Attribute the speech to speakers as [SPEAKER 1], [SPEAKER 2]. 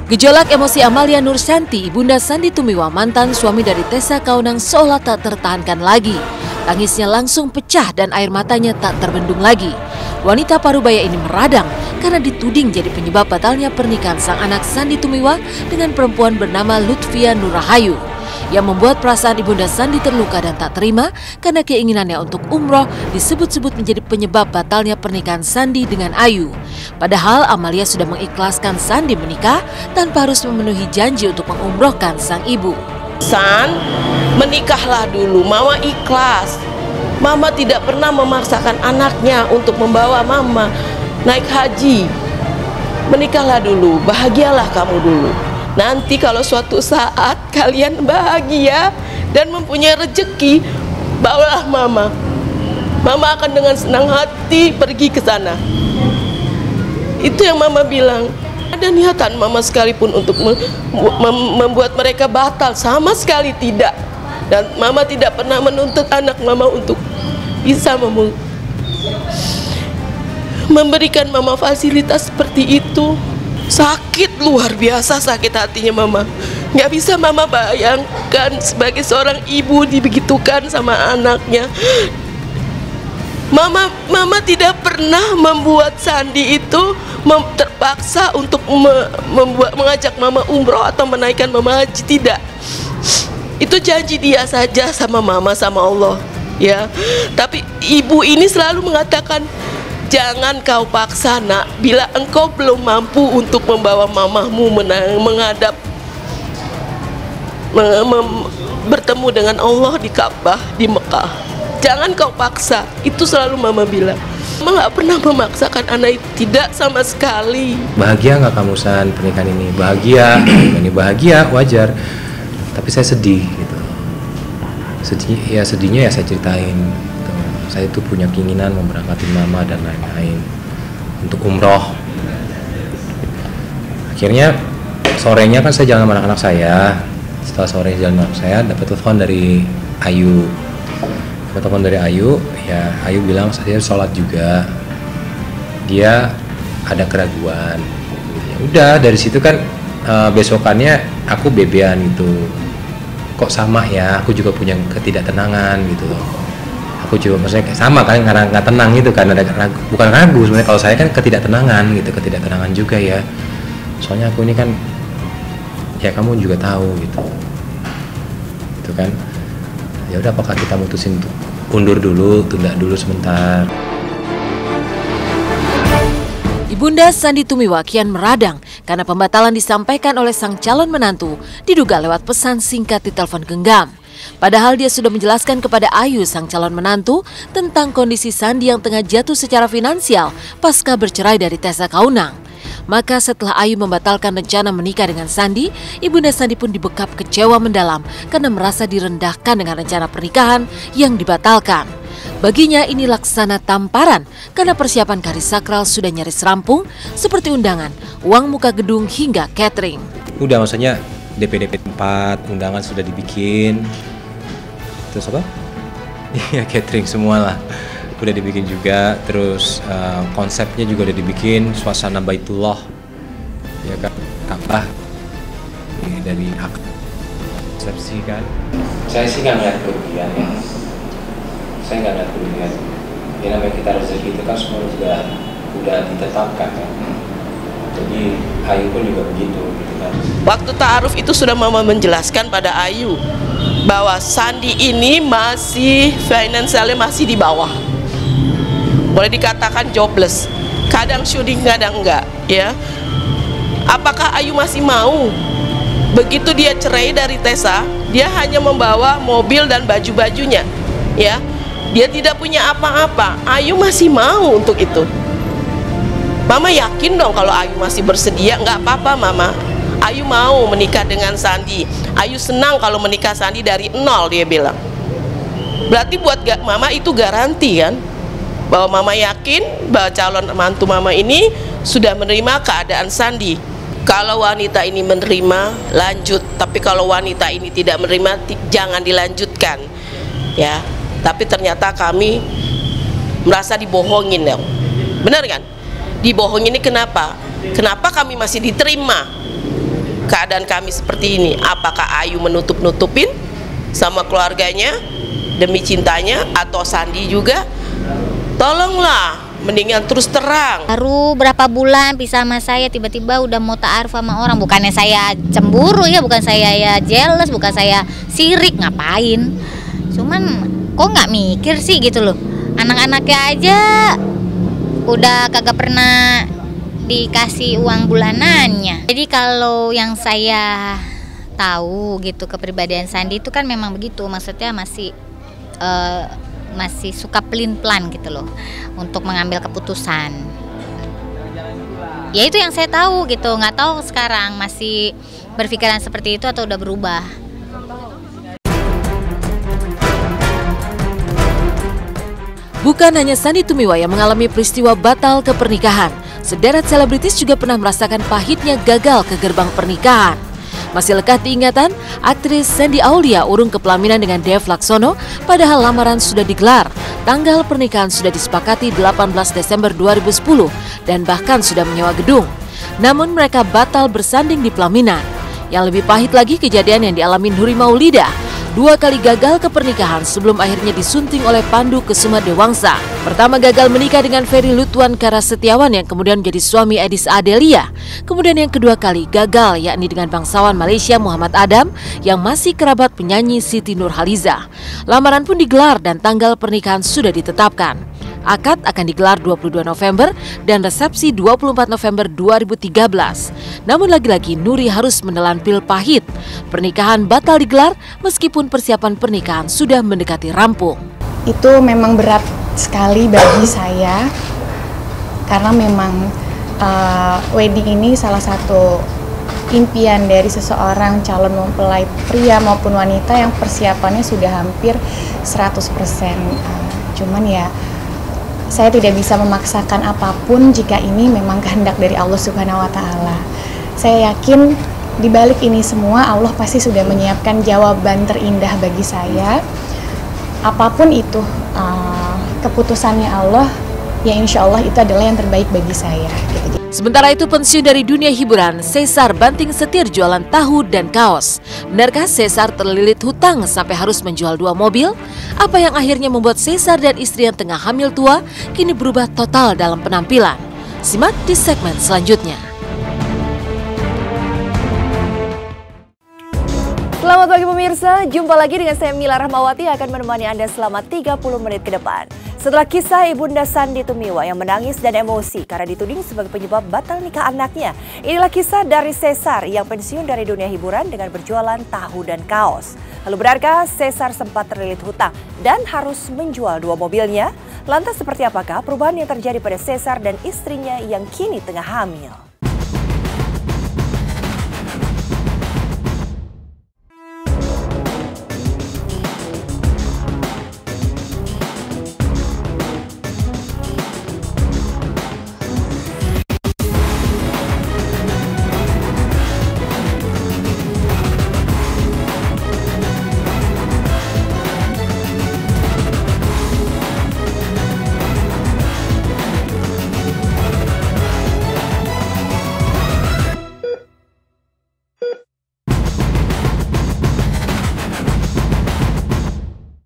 [SPEAKER 1] Gejolak emosi Amalia Nursanti, ibunda Sandy Tumiwa, mantan suami dari Tessa Kaunang, seolah tak tertahankan lagi. Tangisnya langsung pecah dan air matanya tak terbendung lagi. Wanita parubaya ini meradang karena dituding jadi penyebab batalnya pernikahan sang anak Sandy Tumiwa dengan perempuan bernama Lutfia Nurahayu, yang membuat perasaan ibunda Sandy terluka dan tak terima karena keinginannya untuk umroh disebut-sebut menjadi penyebab batalnya pernikahan Sandy dengan Ayu. Padahal Amalia sudah mengikhlaskan Sandy menikah tanpa harus memenuhi janji untuk mengumrohkan sang ibu.
[SPEAKER 2] San, menikahlah dulu, Mama ikhlas. Mama tidak pernah memaksakan anaknya untuk membawa Mama naik haji. Menikahlah dulu, bahagialah kamu dulu. Nanti kalau suatu saat kalian bahagia dan mempunyai rezeki, bawalah Mama. Mama akan dengan senang hati pergi ke sana. Itu yang Mama bilang. Ada niatan Mama sekalipun untuk membuat mereka batal, sama sekali tidak. Dan Mama tidak pernah menuntut anak Mama untuk bisa memberikan Mama fasilitas seperti itu. Sakit, luar biasa sakit hatinya Mama. Nggak bisa Mama bayangkan sebagai seorang ibu dibegitukan sama anaknya. Mama tidak pernah membuat Sandy itu terpaksa untuk mengajak Mama umroh atau menaikkan Mama haji, tidak. Itu janji dia saja sama Mama, sama Allah, ya. Tapi ibu ini selalu mengatakan, jangan kau paksa nak, bila engkau belum mampu untuk membawa mamamu menghadap bertemu dengan Allah di Ka'bah di Mekah. Jangan kau paksa, itu selalu Mama bilang. Mama nggak pernah memaksakan anak itu, tidak sama sekali.
[SPEAKER 3] Bahagia nggak kamu San pernikahan ini? Bahagia, ini bahagia, wajar. Tapi saya sedih gitu. Sedihnya ya saya ceritain. Gitu. Saya tuh punya keinginan memberangkatin Mama dan lain-lain untuk umroh. Akhirnya sorenya kan saya jalan sama anak-anak saya. Setelah sore jalan sama anak saya, dapat telepon dari Ayu. Telepon dari Ayu, ya Ayu bilang saya sholat juga, dia ada keraguan. Ya udah dari situ kan besokannya aku bebean gitu, kok sama ya, aku juga punya ketidaktenangan gitu loh. Aku juga maksudnya sama kan, karena nggak tenang gitu kan, ada ragu, bukan ragu sebenarnya, kalau saya kan ketidaktenangan gitu, ketidaktenangan juga ya. Soalnya aku ini kan, ya kamu juga tahu gitu kan. Ya udah, apakah kita mutusin untuk undur dulu, tunda dulu sebentar.
[SPEAKER 1] Ibunda Sandy Tumiwa kian meradang karena pembatalan disampaikan oleh sang calon menantu diduga lewat pesan singkat di telepon genggam. Padahal dia sudah menjelaskan kepada Ayu, sang calon menantu, tentang kondisi Sandy yang tengah jatuh secara finansial pasca bercerai dari Tessa Kaunang. Maka setelah Ayu membatalkan rencana menikah dengan Sandy, ibunda Sandy pun dibekap kecewa mendalam karena merasa direndahkan dengan rencana pernikahan yang dibatalkan. Baginya ini laksana tamparan karena persiapan kari sakral sudah nyaris rampung, seperti undangan, uang muka gedung hingga catering.
[SPEAKER 3] Udah, maksudnya DP 4, undangan sudah dibikin. Terus apa? Iya, catering semua lah. Udah dibikin juga, terus konsepnya juga udah dibikin, suasana Baitullah, ya kan, Ka'bah dari konsepsi kan. Saya sih nggak ngeliat kerugian ya, saya nggak ngeliat kerugian. Ya namanya kita rezeki itu kan semua udah ditetapkan kan. Jadi Ayu pun juga begitu gitu kan.
[SPEAKER 2] Waktu ta'aruf itu sudah Mama menjelaskan pada Ayu bahwa Sandy ini masih finansialnya masih di bawah. Boleh dikatakan jobless, kadang syuting kadang enggak, ya. Apakah Ayu masih mau? Begitu dia cerai dari Tessa, dia hanya membawa mobil dan baju-bajunya, ya. Dia tidak punya apa-apa. Ayu masih mau untuk itu. Mama yakin dong kalau Ayu masih bersedia. Nggak apa-apa Mama, Ayu mau menikah dengan Sandy. Ayu senang kalau menikah Sandy dari nol, dia bilang. Berarti buat Mama itu garansi kan, bahwa Mama yakin bahwa calon mantu Mama ini sudah menerima keadaan Sandy. Kalau wanita ini menerima, lanjut. Tapi kalau wanita ini tidak menerima, jangan dilanjutkan, ya. Tapi ternyata kami merasa dibohongin, ya. Benar kan? Dibohongin ini kenapa? Kenapa kami masih diterima? keadaan kami seperti ini. Apakah Ayu menutup-nutupin sama keluarganya demi cintanya, atau Sandi juga? Tolonglah, mendingan terus terang.
[SPEAKER 4] Baru berapa bulan pisah sama saya, tiba-tiba udah mau ta'aruf sama orang. Bukannya saya cemburu ya, bukan saya ya jealous, bukan saya sirik, ngapain. Cuman kok nggak mikir sih gitu loh. Anak-anaknya aja udah kagak pernah dikasih uang bulanannya. Jadi kalau yang saya tahu gitu, kepribadian Sandi itu kan memang begitu, maksudnya masih suka pelin-pelan gitu loh untuk mengambil keputusan. Ya itu yang saya tahu gitu, nggak tahu sekarang masih berpikiran seperti itu atau udah berubah.
[SPEAKER 1] Bukan hanya Sandy Tumiwa yang mengalami peristiwa batal ke pernikahan, sederet selebritis juga pernah merasakan pahitnya gagal ke gerbang pernikahan. Masih lekat diingatan, aktris Sandy Aulia urung ke pelaminan dengan Dev Laksono, padahal lamaran sudah digelar. Tanggal pernikahan sudah disepakati 18 Desember 2010 dan bahkan sudah menyewa gedung. Namun mereka batal bersanding di pelaminan. Yang lebih pahit lagi kejadian yang dialami Nuri Maulida. 2 kali gagal ke pernikahan sebelum akhirnya disunting oleh Pandu Kesuma Dewangsa. Pertama gagal menikah dengan Ferry Lutuan Karasetiawan yang kemudian menjadi suami Edis Adelia. Kemudian yang kedua kali gagal yakni dengan bangsawan Malaysia Muhammad Adam yang masih kerabat penyanyi Siti Nurhaliza. Lamaran pun digelar dan tanggal pernikahan sudah ditetapkan. Akad akan digelar 22 November dan resepsi 24 November 2013. Namun lagi-lagi Nuri harus menelan pil pahit. Pernikahan batal digelar meskipun persiapan pernikahan sudah mendekati rampung.
[SPEAKER 5] Itu memang berat sekali bagi saya karena memang wedding ini salah satu impian dari seseorang calon mempelai pria maupun wanita yang persiapannya sudah hampir 100%. Cuman ya saya tidak bisa memaksakan apapun jika ini memang kehendak dari Allah Subhanahu wa Ta'ala. Saya yakin di balik ini semua Allah pasti sudah menyiapkan jawaban terindah bagi saya. Apapun itu keputusannya Allah, ya insya Allah itu adalah yang terbaik bagi saya. Gitu.
[SPEAKER 1] Sementara itu pensiun dari dunia hiburan, Caesar banting setir jualan tahu dan kaos. Benarkah Caesar terlilit hutang sampai harus menjual 2 mobil? Apa yang akhirnya membuat Caesar dan istri yang tengah hamil tua kini berubah total dalam penampilan? Simak di segmen selanjutnya.
[SPEAKER 6] Selamat pagi pemirsa, jumpa lagi dengan saya Mila Rahmawati yang akan menemani Anda selama 30 menit ke depan. Setelah kisah Ibunda Sandy Tumiwa yang menangis dan emosi karena dituding sebagai penyebab batal nikah anaknya, inilah kisah dari Caesar yang pensiun dari dunia hiburan dengan berjualan tahu dan kaos. Lalu benarkah Caesar sempat terlilit hutang dan harus menjual 2 mobilnya? Lantas seperti apakah perubahan yang terjadi pada Caesar dan istrinya yang kini tengah hamil?